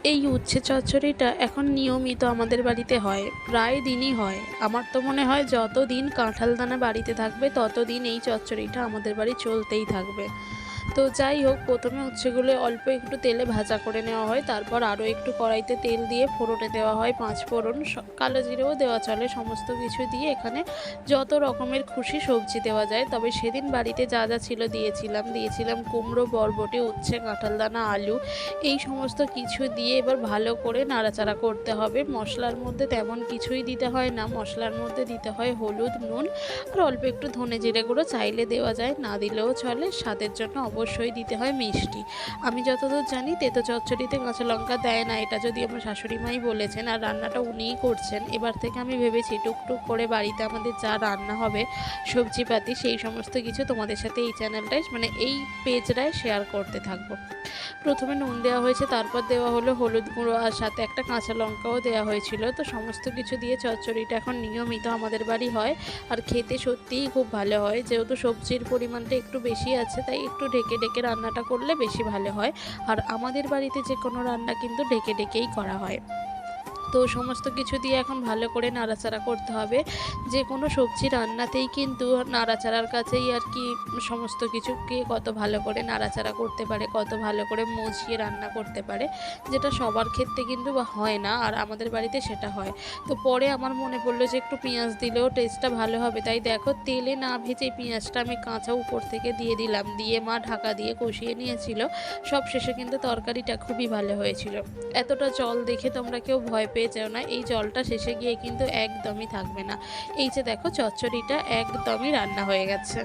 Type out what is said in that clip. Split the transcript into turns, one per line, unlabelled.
এই উচ্ছে চচ্চড়িটা এখন নিয়মিত আমাদের বাড়িতে হয়, প্রায় দিনই হয়। আমার তো মনে হয় যতদিন কাঁঠাল দানা বাড়িতে থাকবে ততদিন এই চচ্চড়িটা আমাদের বাড়ি চলতেই থাকবে। তো যাই হোক, প্রথমে উচ্ছেগুলো অল্প একটু তেলে ভাজা করে নেওয়া হয়, তারপর আরও একটু কড়াইতে তেল দিয়ে ফোড়নে দেওয়া হয় 5 ফোড়ন, কালো জিরেও দেওয়া চলে। সমস্ত কিছু দিয়ে এখানে যত রকমের খুশি সবজি দেওয়া যায়, তবে সেদিন বাড়িতে যা যা ছিল দিয়েছিলাম কুমড়ো, বরবটি, উচ্ছে, কাঁঠালদানা, আলু, এই সমস্ত কিছু দিয়ে এবার ভালো করে নাড়াচাড়া করতে হবে। মশলার মধ্যে তেমন কিছুই দিতে হয় না, মশলার মধ্যে দিতে হয় হলুদ, নুন আর অল্প একটু ধনে জিরে গুঁড়ো, চাইলে দেওয়া যায়, না দিলেও চলে। স্বাদের জন্য অবশ্যই দিতে হয় মিষ্টি। আমি যতদূর জানি তেতো চচ্চড়িতে কাঁচা লঙ্কা দেয় না, এটা যদি আমার শাশুড়ি মাই বলেছেন, আর রান্নাটা উনিই করছেন। এবার থেকে আমি ভেবেছি টুকটুক করে বাড়িতে আমাদের যা রান্না হবে সবজিপাতি সেই সমস্ত কিছু তোমাদের সাথে এই চ্যানেলটায় মানে এই পেজটায় শেয়ার করতে থাকবো। প্রথমে নুন দেওয়া হয়েছে, তারপর দেওয়া হলো হলুদ গুঁড়ো, আর সাথে একটা কাঁচা লঙ্কাও দেওয়া হয়েছিল। তো সমস্ত কিছু দিয়ে চচ্চড়িটা এখন নিয়মিত আমাদের বাড়ি হয়, আর খেতে সত্যিই খুব ভালো হয়। যেহেতু সবজির পরিমাণটা একটু বেশি আছে, তাই একটু ঢেকে ঢেকে রান্নাটা করলে বেশি ভালো হয়। আর আমাদের বাড়িতে যে কোনো রান্না কিন্তু ঢেকে ঢেকেই করা হয়। তো সমস্ত কিছু দিয়ে এখন ভালো করে নাড়াচাড়া করতে হবে। যে কোনো সবজি রান্নাতেই কিন্তু নাড়াচাড়ার কাছেই আর কি সমস্ত কিছুকে কত ভালো করে নাড়াচাড়া করতে পারে, কত ভালো করে মজিয়ে রান্না করতে পারে, যেটা সবার ক্ষেত্রে কিন্তু হয় না, আর আমাদের বাড়িতে সেটা হয়। তো পরে আমার মনে পড়লো যে একটু পেঁয়াজ দিলেও টেস্টটা ভালো হবে, তাই দেখো তেলে না ভেজে পেঁয়াজটা আমি কাঁচা উপর থেকে দিয়ে দিলাম, দিয়ে মা ঢাকা দিয়ে কষিয়ে নিয়েছিল। সব শেষে কিন্তু তরকারিটা খুবই ভালো হয়েছিল। এতটা জল দেখে তোমরা কেউ ভয় পেয়ে যেও না, এই জলটা শেষে গিয়ে কিন্তু একদমই থাকবে না। এই যে দেখো চচ্চড়িটা একদমই রান্না হয়ে গেছে।